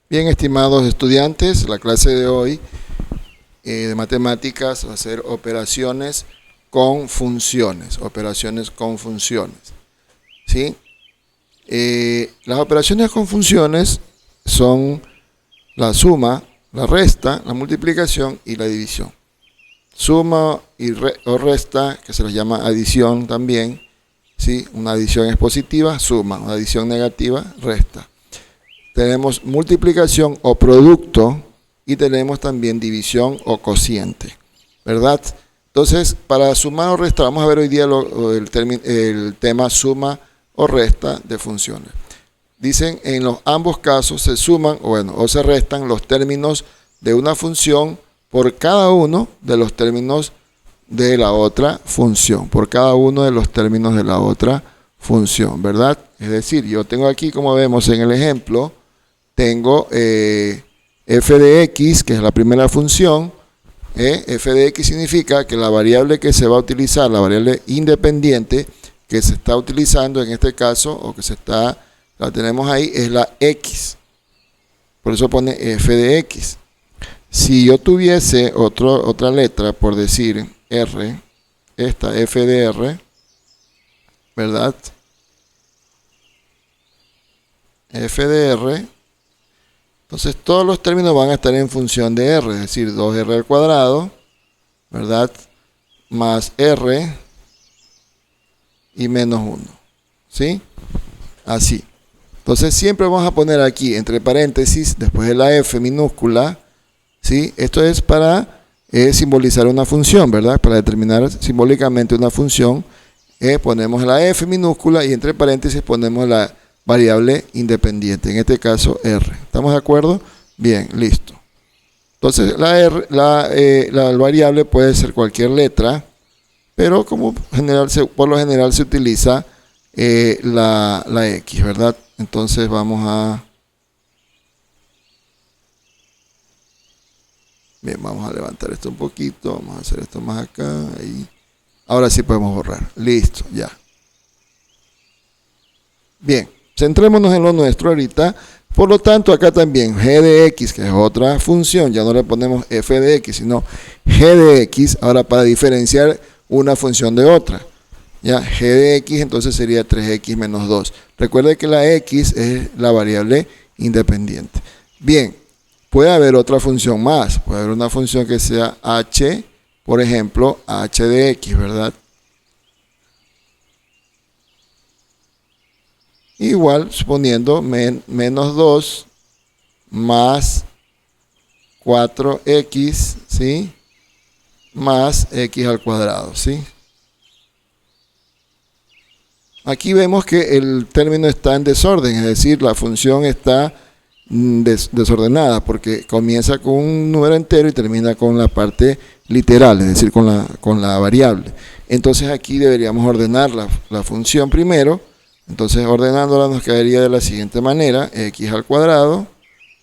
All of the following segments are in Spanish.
Bien, estimados estudiantes, la clase de hoy de matemáticas va a ser operaciones con funciones. ¿Sí? Las operaciones con funciones son la suma, la resta, la multiplicación y la división. Suma o resta, que se les llama adición también. ¿Sí? Una adición es positiva, suma. Una adición negativa, resta. Tenemos multiplicación o producto y tenemos también división o cociente, ¿verdad? Entonces, para sumar o restar, vamos a ver hoy día el tema suma o resta de funciones. Dicen, en ambos casos se suman o se restan los términos de una función por cada uno de los términos de la otra función, ¿verdad? Es decir, yo tengo aquí, como vemos en el ejemplo, tengo f de x, que es la primera función. F de x significa que la variable que se va a utilizar, la variable independiente que se está utilizando en este caso, o que la tenemos ahí, es la x. Por eso pone f de x. Si yo tuviese otra letra, por decir r, esta f de r, ¿verdad? F de r. Entonces todos los términos van a estar en función de r, es decir, 2r al cuadrado, ¿verdad? Más r y menos 1, ¿sí? Así. Entonces siempre vamos a poner aquí, entre paréntesis, después de la f minúscula, ¿sí? Esto es para simbolizar una función, ¿verdad? Para determinar simbólicamente una función, ponemos la f minúscula y entre paréntesis ponemos la variable independiente, en este caso r. ¿Estamos de acuerdo? Bien, listo. Entonces la variable puede ser cualquier letra, pero por lo general se utiliza la x, ¿verdad? Entonces vamos a levantar esto un poquito, vamos a hacer esto más acá, ahí. Ahora sí podemos borrar. Listo, ya. Bien. Centrémonos en lo nuestro ahorita. Por lo tanto, acá también g de x, que es otra función, ya no le ponemos f de x, sino g de x, ahora para diferenciar una función de otra. Ya, g de x entonces sería 3x menos 2. Recuerde que la x es la variable independiente. Bien, puede haber otra función más. Puede haber una función que sea h, por ejemplo, h de x, ¿verdad? Igual, suponiendo menos 2 más 4x, ¿sí? Más x al cuadrado, ¿sí? Aquí vemos que el término está en desorden, es decir, la función está desordenada porque comienza con un número entero y termina con la parte literal, es decir, con la variable. Entonces aquí deberíamos ordenar la función primero. Entonces, ordenándola nos quedaría de la siguiente manera: x al cuadrado,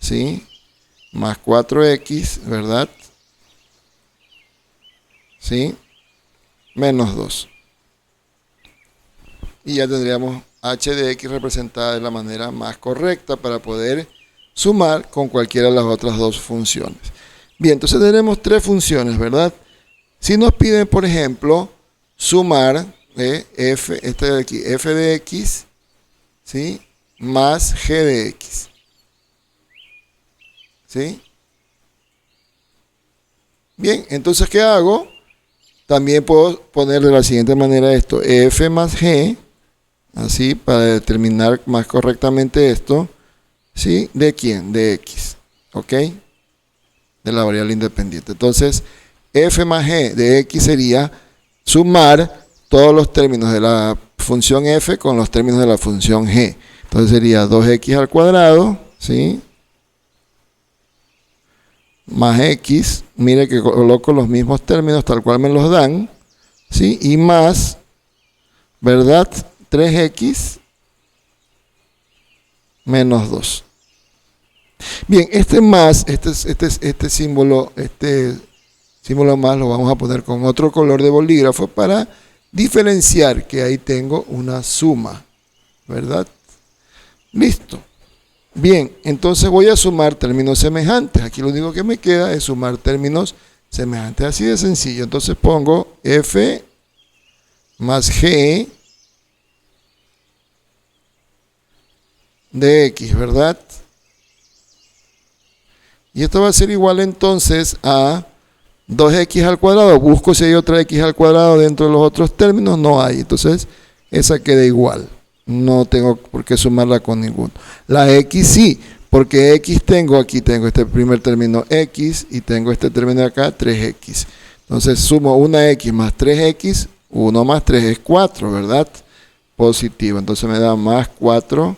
¿sí? Más 4x, ¿verdad? ¿Sí? Menos 2. Y ya tendríamos h de x representada de la manera más correcta para poder sumar con cualquiera de las otras dos funciones. Bien, entonces tenemos tres funciones, ¿verdad? Si nos piden, por ejemplo, sumar f de x, ¿sí? Más g de x, ¿sí? Bien, entonces ¿qué hago? También puedo poner de la siguiente manera esto: f más g, así, para determinar más correctamente esto, ¿sí? ¿De quién? De x, ¿ok? De la variable independiente. Entonces, f más g de x sería sumar todos los términos de la función f con los términos de la función g. Entonces sería 2x al cuadrado, ¿sí? Más x, mire que coloco los mismos términos tal cual me los dan, ¿sí? Y más, ¿verdad? 3x menos 2. Bien, este símbolo más lo vamos a poner con otro color de bolígrafo para diferenciar que ahí tengo una suma, ¿verdad? Listo. Bien, entonces voy a sumar términos semejantes. Aquí lo único que me queda es sumar términos semejantes. Así de sencillo. Entonces pongo f más g de x, ¿verdad? Y esto va a ser igual entonces a 2x al cuadrado. Busco si hay otra x al cuadrado dentro de los otros términos. No hay. Entonces esa queda igual. No tengo por qué sumarla con ninguno. La x sí, porque x tengo, aquí tengo este primer término x y tengo este término de acá 3x. Entonces sumo una x más 3x, 1 más 3 es 4, ¿verdad? Positivo. Entonces me da más 4x.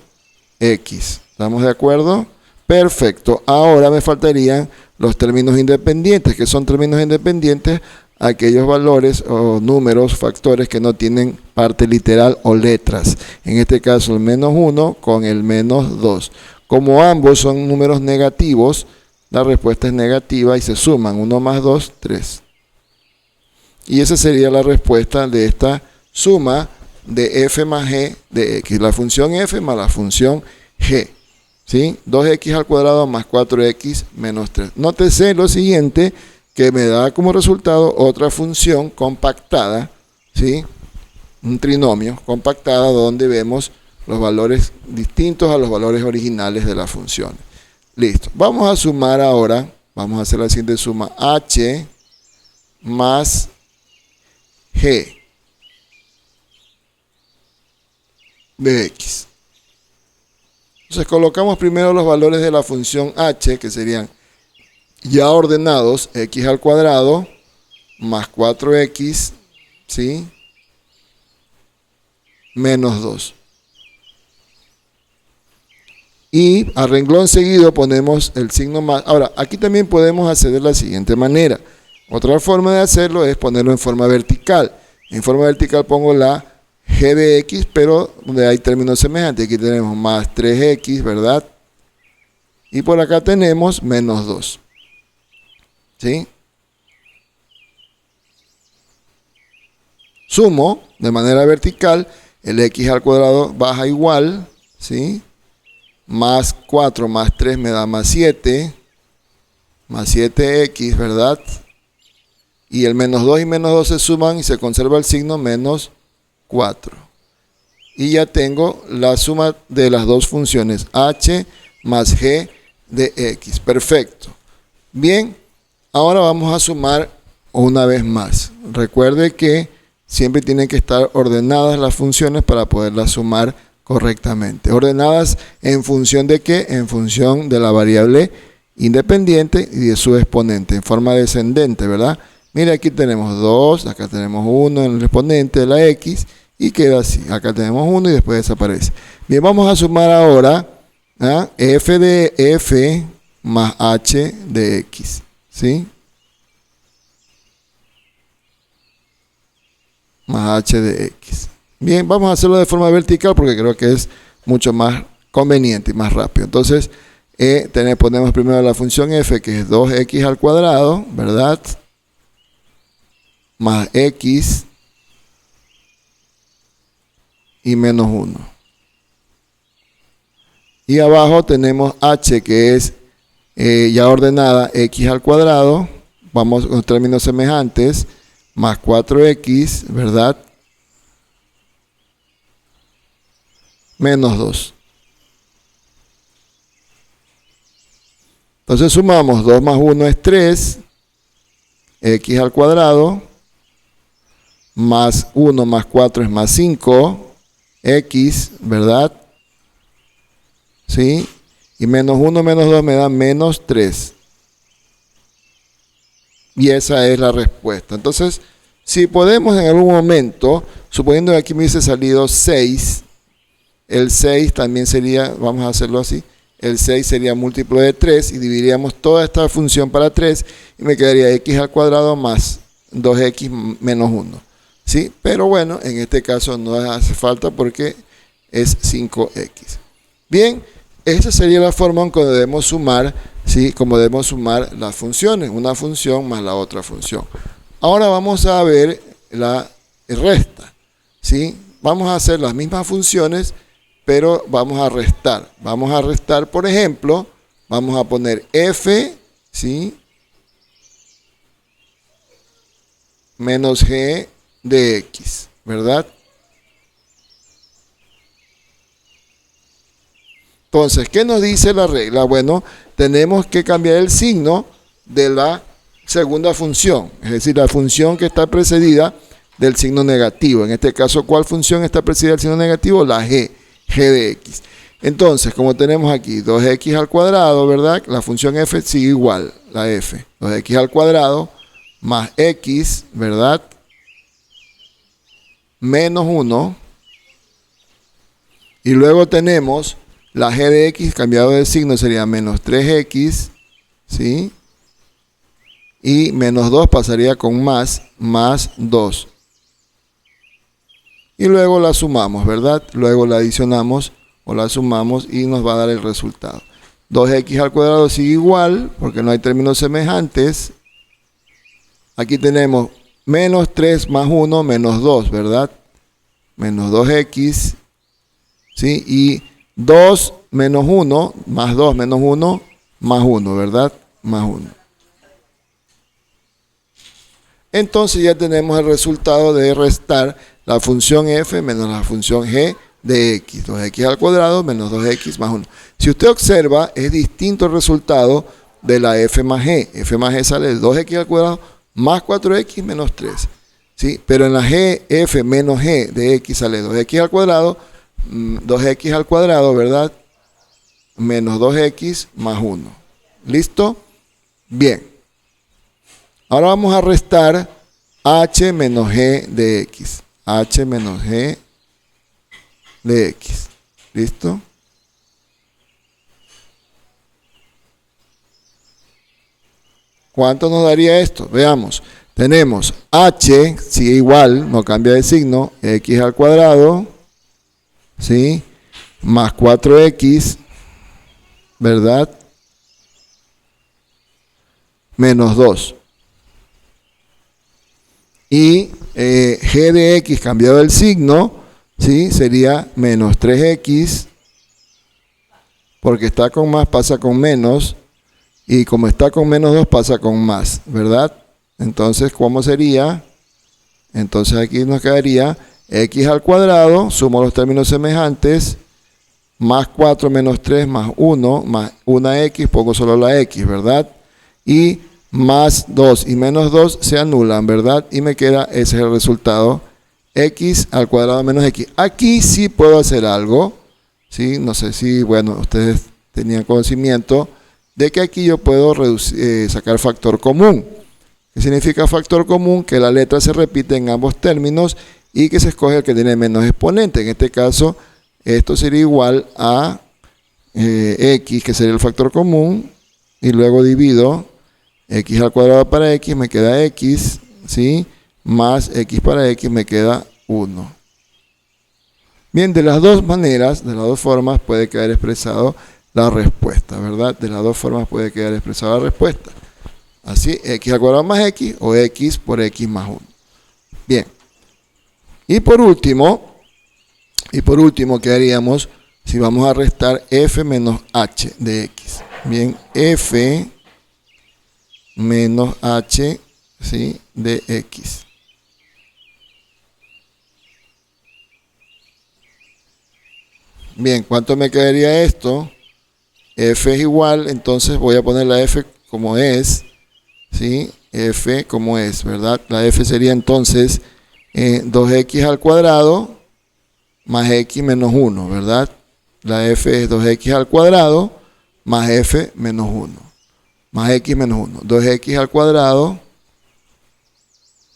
¿Estamos de acuerdo? Perfecto. Ahora me faltarían los términos independientes. ¿Qué son términos independientes? Aquellos valores o números, factores que no tienen parte literal o letras. En este caso el menos 1 con el menos 2. Como ambos son números negativos, la respuesta es negativa y se suman 1 más 2, 3. Y esa sería la respuesta de esta suma de f más g de x. La función f más la función g. ¿Sí? 2x al cuadrado más 4x menos 3. Nótese lo siguiente, que me da como resultado otra función compactada, ¿sí? Un trinomio compactada donde vemos los valores distintos a los valores originales de la función. Listo. Vamos a sumar ahora, vamos a hacer la siguiente suma, h más g de x. Entonces colocamos primero los valores de la función h, que serían ya ordenados, x al cuadrado más 4x, ¿sí? Menos 2. Y a renglón seguido ponemos el signo más. Ahora, aquí también podemos hacer de la siguiente manera. Otra forma de hacerlo es ponerlo en forma vertical. En forma vertical pongo la g de x, pero donde hay términos semejantes. Aquí tenemos más 3x, ¿verdad? Y por acá tenemos menos 2. ¿Sí? Sumo de manera vertical, el x al cuadrado baja igual, ¿sí? Más 4 más 3 me da más 7, más 7x, ¿verdad? Y el menos 2 y menos 2 se suman y se conserva el signo menos 4. Y ya tengo la suma de las dos funciones, h más g de x. Perfecto. Bien. Ahora vamos a sumar una vez más. Recuerde que siempre tienen que estar ordenadas las funciones para poderlas sumar correctamente. ¿Ordenadas en función de qué? En función de la variable independiente y de su exponente, en forma descendente, ¿verdad? Mire, aquí tenemos 2, acá tenemos 1 en el exponente de la x y queda así. Acá tenemos 1 y después desaparece. Bien, vamos a sumar ahora f de f más h de x. ¿Sí? Más h de x. Bien, vamos a hacerlo de forma vertical porque creo que es mucho más conveniente y más rápido. Entonces, ponemos primero la función f, que es 2x al cuadrado, ¿verdad? Más x y menos 1. Y abajo tenemos h, que es ya ordenada, x al cuadrado, vamos con términos semejantes, más 4x, ¿verdad? Menos 2. Entonces sumamos 2 más 1 es 3, x al cuadrado, más 1 más 4 es más 5, x, ¿verdad? ¿Sí? Y menos 1 menos 2 me da menos 3. Y esa es la respuesta. Entonces, si podemos en algún momento, suponiendo que aquí me hubiese salido 6, el 6 también sería, vamos a hacerlo así, el 6 sería múltiplo de 3 y dividiríamos toda esta función para 3 y me quedaría x al cuadrado más 2x menos 1. ¿Sí? Pero bueno, en este caso no hace falta porque es 5x. Bien. Esa sería la forma en que debemos sumar, ¿sí? Como debemos sumar las funciones, una función más la otra función. Ahora vamos a ver la resta, ¿sí? Vamos a hacer las mismas funciones, pero vamos a restar. Vamos a restar, por ejemplo, vamos a poner f, ¿sí?, menos g de x, ¿verdad? Entonces, ¿qué nos dice la regla? Bueno, tenemos que cambiar el signo de la segunda función, es decir, la función que está precedida del signo negativo. En este caso, ¿cuál función está precedida del signo negativo? La g de x. Entonces, como tenemos aquí 2x al cuadrado, ¿verdad? La función f sigue igual, la f. 2x al cuadrado más x, ¿verdad?, menos 1. Y luego tenemos la g de x cambiado de signo, sería menos 3x, ¿sí? Y menos 2 pasaría con más 2. Y luego la sumamos, ¿verdad? Luego la adicionamos o la sumamos y nos va a dar el resultado. 2x al cuadrado sigue igual porque no hay términos semejantes. Aquí tenemos menos 3 más 1 menos 2, ¿verdad? Menos 2x, ¿sí? Y 2 menos 1 más 2 menos 1 más 1, ¿verdad? Más 1. Entonces ya tenemos el resultado de restar la función f menos la función g de x. 2x al cuadrado menos 2x más 1. Si usted observa, es distinto el resultado de la f más g. F más g sale de 2x al cuadrado más 4x menos 3. ¿Sí? Pero en la g, f menos g de x sale 2x al cuadrado, 2x al cuadrado, ¿verdad? Menos 2x más 1. ¿Listo? Bien. Ahora vamos a restar h menos g de x. H menos g de x. ¿Listo? ¿Cuánto nos daría esto? Veamos. Tenemos h, sigue igual, no cambia de signo, x al cuadrado, ¿sí?, más 4x, ¿verdad?, menos 2. Y g de x cambiado el signo, ¿sí?, sería menos 3x, porque está con más pasa con menos, y como está con menos 2 pasa con más, ¿verdad? Entonces, ¿cómo sería? Entonces aquí nos quedaría x al cuadrado, sumo los términos semejantes, más 4 menos 3 más 1, más 1x, pongo solo la x, ¿verdad? Y más 2 y menos 2 se anulan, ¿verdad? Y me queda, ese es el resultado, x al cuadrado menos x. Aquí sí puedo hacer algo, ¿sí? No sé si, bueno, ustedes tenían conocimiento de que aquí yo puedo sacar factor común. ¿Qué significa factor común? Que la letra se repite en ambos términos y que se escoge el que tiene menos exponente. En este caso, esto sería igual a x, que sería el factor común, y luego divido x al cuadrado para x, me queda x, ¿sí?, más x para x, me queda 1. Bien, de las dos maneras, de las dos formas, puede quedar expresado la respuesta, ¿verdad? De las dos formas puede quedar expresada la respuesta. Así, x al cuadrado más x o x por x más 1. Bien. Y por último, ¿qué haríamos si vamos a restar f menos h de x? Bien, f menos h, ¿sí?, de x. Bien, ¿cuánto me quedaría esto? F es igual, entonces voy a poner la f como es, ¿sí? F como es, ¿verdad? La f sería entonces 2x al cuadrado más x menos 1, ¿verdad? La f es 2x al cuadrado más f menos 1, más x menos 1. 2x al cuadrado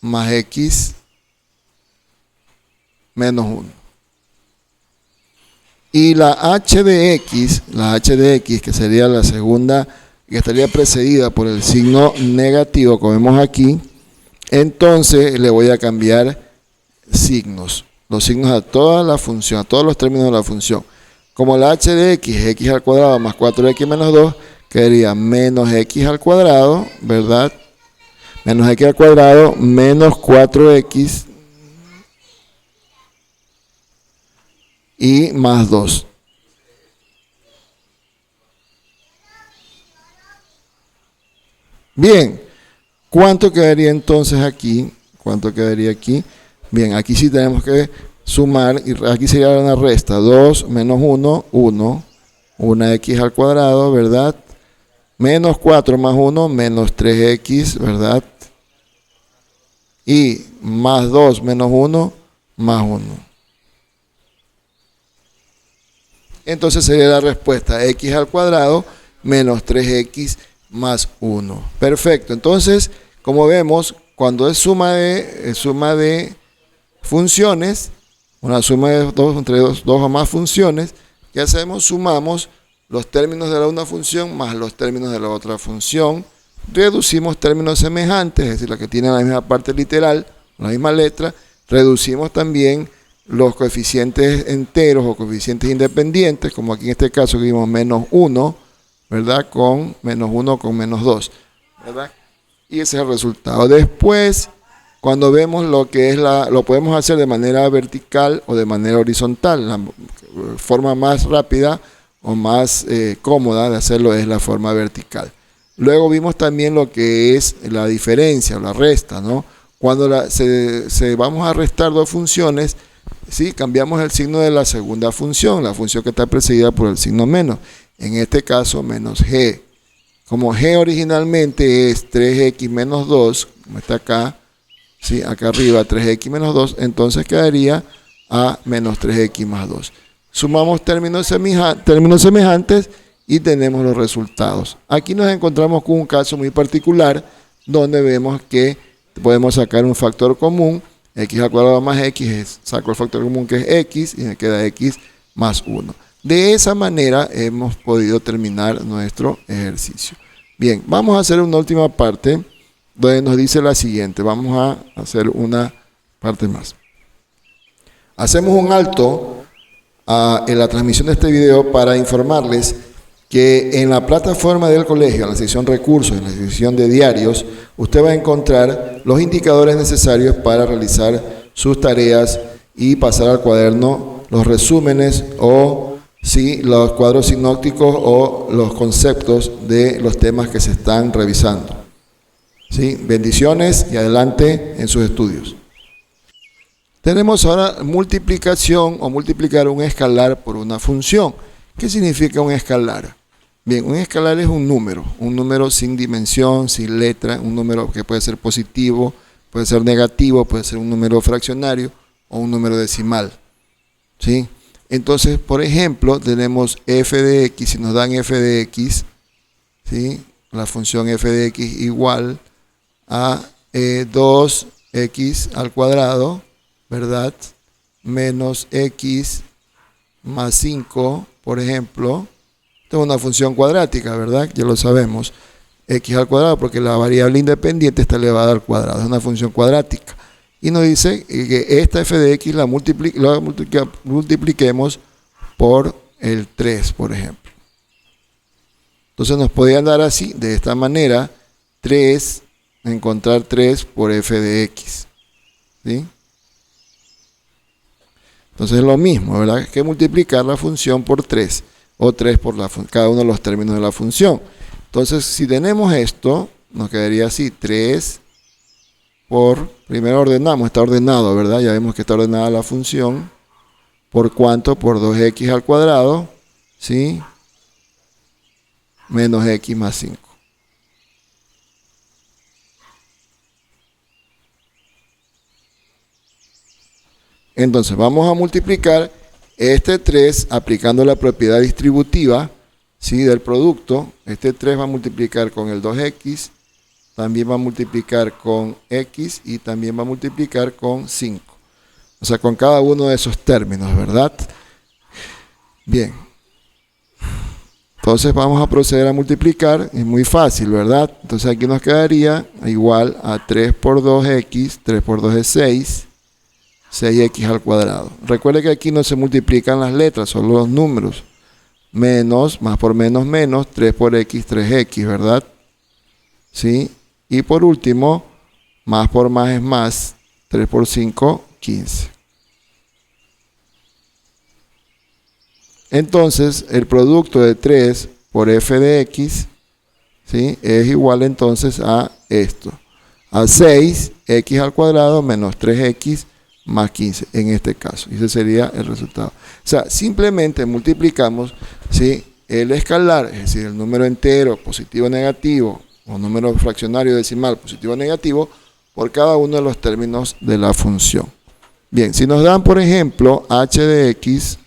más x menos 1. Y la h de x, que sería la segunda, que estaría precedida por el signo negativo, como vemos aquí, entonces le voy a cambiar signos, los signos a toda la función, a todos los términos de la función. Como la h de x es x al cuadrado más 4x menos 2, quedaría menos x al cuadrado, ¿verdad? Menos x al cuadrado menos 4x y más 2. Bien, ¿cuánto quedaría entonces aquí? ¿Cuánto quedaría aquí? Bien, aquí sí tenemos que sumar, y aquí sería una resta. 2 menos 1, 1. Una x al cuadrado, ¿verdad? Menos 4 más 1, menos 3x, ¿verdad? Y más 2 menos 1, más 1. Entonces sería la respuesta x al cuadrado menos 3x más 1. Perfecto. Entonces, como vemos, cuando es suma de funciones, una suma de entre dos o más funciones, ¿qué hacemos? Sumamos los términos de la una función más los términos de la otra función. Reducimos términos semejantes, es decir, los que tienen la misma parte literal, la misma letra. Reducimos también los coeficientes enteros o coeficientes independientes, como aquí en este caso que vimos menos 1, ¿verdad? Con menos 1 con menos 2, ¿verdad? Y ese es el resultado. Después, cuando vemos lo que es lo podemos hacer de manera vertical o de manera horizontal. La forma más rápida o más cómoda de hacerlo es la forma vertical. Luego vimos también lo que es la diferencia o la resta, ¿no? Cuando vamos a restar dos funciones, ¿sí? Cambiamos el signo de la segunda función, la función que está precedida por el signo menos. En este caso, menos g. Como g originalmente es 3x menos 2, como está acá, ¿sí? Acá arriba 3x menos 2, entonces quedaría a menos 3x más 2. Sumamos términos semejantes y tenemos los resultados. Aquí nos encontramos con un caso muy particular donde vemos que podemos sacar un factor común. X al cuadrado más x, saco el factor común que es x y me queda x más 1. De esa manera hemos podido terminar nuestro ejercicio. Bien, vamos a hacer una última parte donde nos dice la siguiente. Vamos a hacer una parte más. Hacemos un alto en la transmisión de este video para informarles que en la plataforma del colegio, en la sección recursos, en la sección de diarios, usted va a encontrar los indicadores necesarios para realizar sus tareas y pasar al cuaderno los resúmenes o los cuadros sinópticos o los conceptos de los temas que se están revisando. ¿Sí? Bendiciones y adelante en sus estudios. Tenemos ahora multiplicación o multiplicar un escalar por una función. ¿Qué significa un escalar? Bien, un escalar es un número sin dimensión, sin letra, un número que puede ser positivo, puede ser negativo, puede ser un número fraccionario o un número decimal. ¿Sí? Entonces, por ejemplo, tenemos f de x, si nos dan f de x, ¿sí? La función f de x igual a 2x al cuadrado, ¿verdad? Menos x más 5, por ejemplo. Esta es una función cuadrática, ¿verdad? Ya lo sabemos. X al cuadrado, porque la variable independiente está elevada al cuadrado. Es una función cuadrática. Y nos dice que esta f de x la multipliquemos por el 3, por ejemplo. Entonces nos podían dar así, de esta manera, 3, encontrar 3 por f de x. ¿Sí? Entonces es lo mismo, ¿verdad? Que multiplicar la función por 3. O 3 por cada uno de los términos de la función. Entonces, si tenemos esto, nos quedaría así, 3 por, primero ordenamos, está ordenado, ¿verdad? Ya vemos que está ordenada la función. ¿Por cuánto? Por 2x al cuadrado, ¿sí? Menos x más 5. Entonces, vamos a multiplicar este 3 aplicando la propiedad distributiva, ¿sí? Del producto. Este 3 va a multiplicar con el 2x, también va a multiplicar con x y también va a multiplicar con 5. O sea, con cada uno de esos términos, ¿verdad? Bien. Entonces vamos a proceder a multiplicar. Es muy fácil, ¿verdad? Entonces aquí nos quedaría igual a 3 por 2x, 3 por 2 es 6. 6x al cuadrado. Recuerde que aquí no se multiplican las letras, solo los números. Menos, más por menos, menos, 3 por x, 3x, ¿verdad? ¿Sí? Y por último, más por más es más, 3 por 5, 15. Entonces, el producto de 3 por f de x, ¿sí?, es igual entonces a esto. A 6x al cuadrado menos 3x más 15 en este caso. Y ese sería el resultado. O sea, simplemente multiplicamos, ¿sí?, el escalar, es decir, el número entero positivo o negativo, o número fraccionario decimal positivo o negativo, por cada uno de los términos de la función. Bien, si nos dan, por ejemplo, h de x,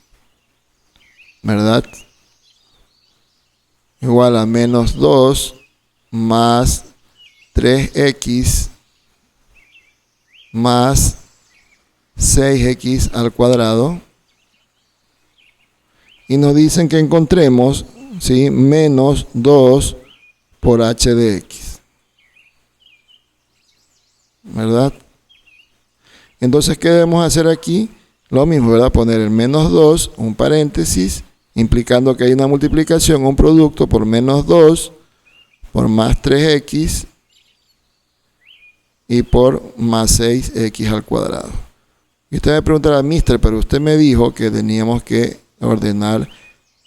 ¿verdad?, igual a menos 2 más 3x más 6x al cuadrado, y nos dicen que encontremos, ¿sí?, menos 2 por h de x, ¿verdad? Entonces, ¿qué debemos hacer aquí? Lo mismo, ¿verdad? Poner el menos 2, un paréntesis, implicando que hay una multiplicación, un producto por menos 2 por más 3x y por más 6x al cuadrado. Y usted me preguntará, mister, pero usted me dijo que teníamos que ordenar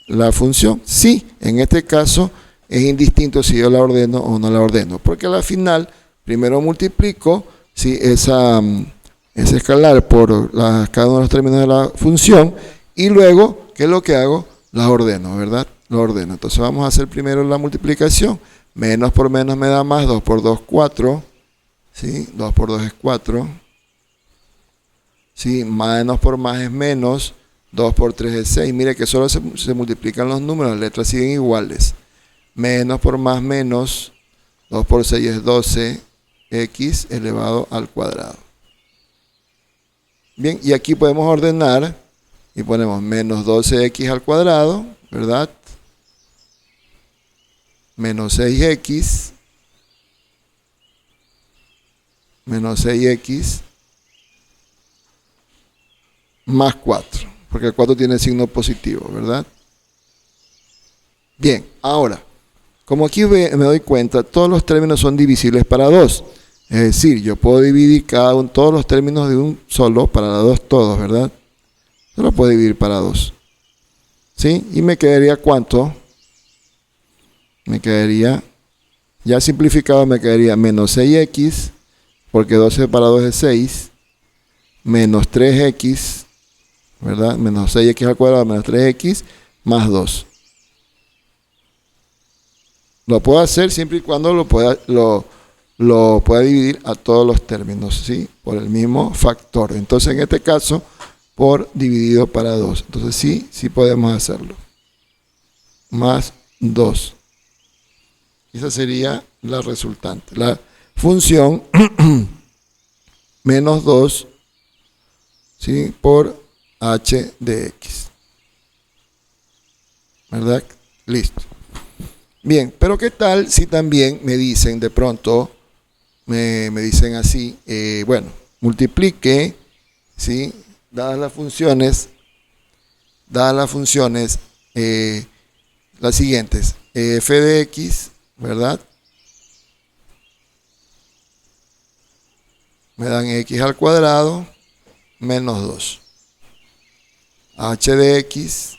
la función. Sí, en este caso es indistinto si yo la ordeno o no la ordeno, porque al final primero multiplico, ¿sí?, ese escalar por cada uno de los términos de la función, y luego, ¿qué es lo que hago? La ordeno, ¿verdad? Lo ordeno. Entonces vamos a hacer primero la multiplicación. Menos por menos me da más, 2 por 2, 4. ¿Sí? 2 por 2 es 4. ¿Sí? Menos por más es menos. 2 por 3 es 6. Mire que solo se multiplican los números, las letras siguen iguales. Menos por más menos. 2 por 6 es 12. X elevado al cuadrado. Bien, y aquí podemos ordenar y ponemos menos 12x al cuadrado, ¿verdad? Menos 6x, menos 6x, más 4, porque el 4 tiene signo positivo, ¿verdad? Bien, ahora, como aquí me doy cuenta, todos los términos son divisibles para 2. Es decir, yo puedo dividir todos los términos de un solo para la 2 todos, ¿verdad? Yo lo puedo dividir para 2. ¿Sí? Y me quedaría ¿cuánto? Me quedaría, ya simplificado, me quedaría menos 6x, porque 12 para 2 es 6, menos 3x, ¿verdad? Menos 6x al cuadrado menos 3x más 2. Lo puedo hacer siempre y cuando lo pueda dividir a todos los términos, ¿sí?, por el mismo factor. Entonces, en este caso, por dividido para 2. Entonces, sí podemos hacerlo. Más 2. Esa sería la resultante. La función menos 2, ¿sí?, por h de x. ¿Verdad? Listo. Bien, pero ¿qué tal si también me dicen de pronto, me dicen así, bueno, multiplique, ¿sí?, dadas las funciones, las siguientes, f de x, ¿verdad? Me dan x al cuadrado menos 2. H de x,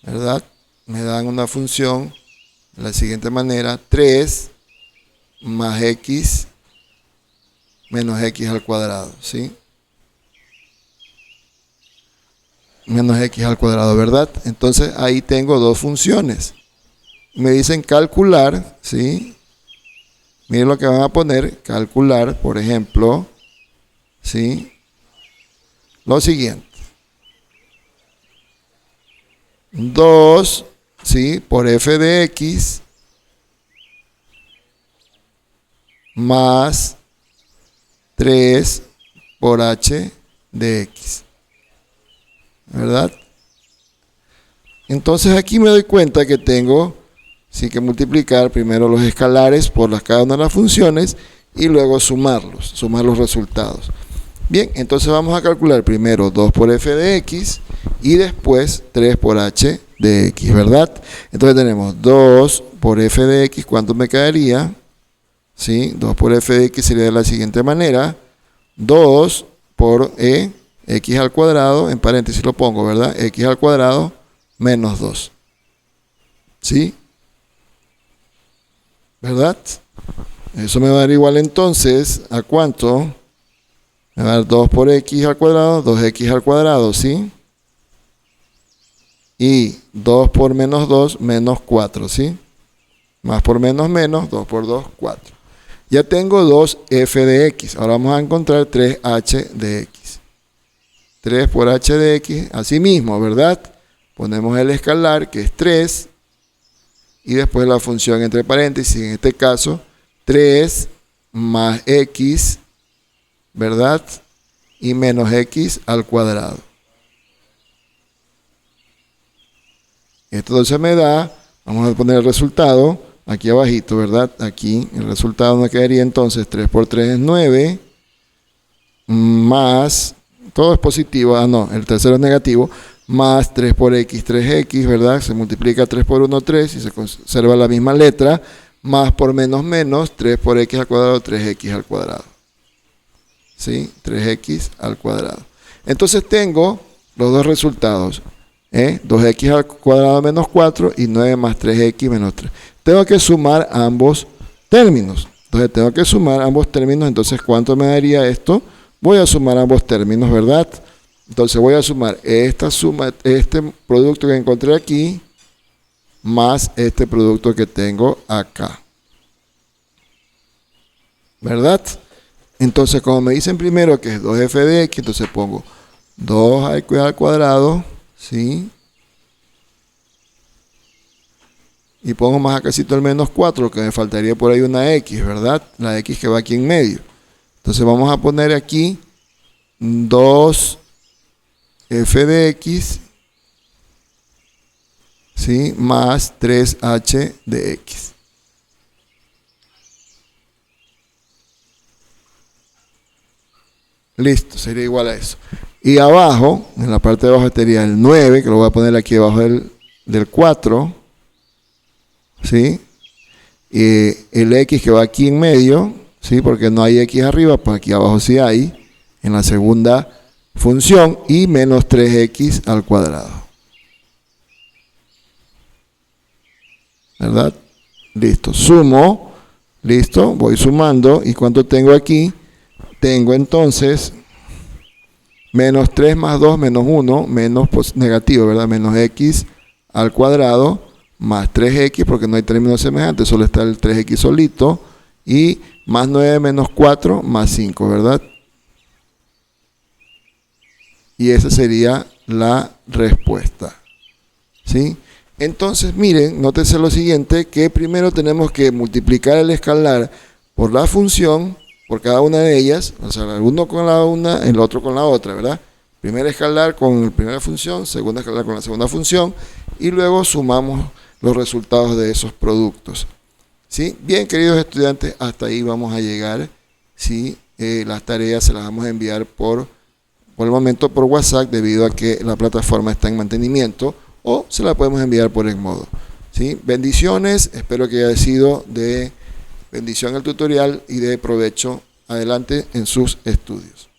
¿verdad? Me dan una función de la siguiente manera, 3 más x menos x al cuadrado, ¿sí? Menos x al cuadrado, ¿verdad? Entonces ahí tengo dos funciones. Me dicen calcular, ¿sí? Miren lo que van a poner, calcular, por ejemplo, ¿sí?, lo siguiente. 2, ¿sí?, por f de x más 3 por h de x, ¿verdad? Entonces aquí me doy cuenta que tengo, sí, que multiplicar primero los escalares por cada una de las funciones y luego sumar los resultados. Bien, entonces vamos a calcular primero 2 por f de x y después 3 por h de x, ¿verdad? Entonces tenemos 2 por f de x, ¿cuánto me quedaría? ¿Sí? 2 por f de x sería de la siguiente manera, 2 por x al cuadrado, en paréntesis lo pongo, ¿verdad? X al cuadrado menos 2. ¿Sí? ¿Verdad? Eso me va a dar igual entonces, ¿a cuánto? Me va a dar 2 por x al cuadrado, 2x al cuadrado, ¿sí? Y 2 por menos 2, menos 4, ¿sí? Más por menos menos, 2 por 2, 4. Ya tengo 2f de x. Ahora vamos a encontrar 3h de x. 3 por h de x, así mismo, ¿verdad? Ponemos el escalar, que es 3, y después la función entre paréntesis, en este caso, 3 más x, ¿verdad? Y menos x al cuadrado. Esto entonces me da, vamos a poner el resultado, aquí abajito, ¿verdad? Aquí, el resultado me quedaría entonces 3 por 3 es 9, más, todo es positivo, el tercero es negativo, más 3 por x, 3x, ¿verdad? Se multiplica 3 por 1, 3, y se conserva la misma letra, más por menos menos, 3 por x al cuadrado, 3x al cuadrado. ¿Sí? 3x al cuadrado. Entonces tengo los dos resultados, 2x al cuadrado menos 4 y 9 más 3x menos 3. Tengo que sumar ambos términos. Entonces tengo que sumar ambos términos. Entonces, ¿cuánto me daría esto? Voy a sumar ambos términos, ¿verdad? Entonces voy a sumar esta suma, este producto que encontré aquí, más este producto que tengo acá. ¿Verdad? Entonces, como me dicen primero que es 2f de x, entonces pongo 2 al cuadrado, ¿sí? Y pongo más acácito el menos 4, que me faltaría por ahí una x, ¿verdad? La x que va aquí en medio. Entonces vamos a poner aquí 2f de x, ¿sí? Más 3h de x. Listo, sería igual a eso. Y abajo, en la parte de abajo estaría el 9, que lo voy a poner aquí abajo del 4, ¿sí? Y el x que va aquí en medio, ¿sí? Porque no hay x arriba, pues aquí abajo sí hay, en la segunda función, y menos 3x al cuadrado. ¿Verdad? Listo, sumo, listo, voy sumando, ¿y cuánto tengo aquí? Tengo entonces menos 3 más 2 menos 1, menos negativo, ¿verdad? Menos x al cuadrado más 3x, porque no hay términos semejantes, solo está el 3x solito, y más 9 menos 4 más 5, ¿verdad? Y esa sería la respuesta. ¿Sí? Entonces, miren, nótense lo siguiente, que primero tenemos que multiplicar el escalar por la función, por cada una de ellas, o sea, el uno con la una, el otro con la otra, ¿verdad? Primer escalar con la primera función, segunda escalar con la segunda función, y luego sumamos los resultados de esos productos. ¿Sí? Bien, queridos estudiantes, hasta ahí vamos a llegar. ¿Sí? Las tareas se las vamos a enviar por el momento por WhatsApp, debido a que la plataforma está en mantenimiento, o se la podemos enviar por Edmodo. ¿Sí? Bendiciones, espero que haya sido de bendición el tutorial y de provecho adelante en sus estudios.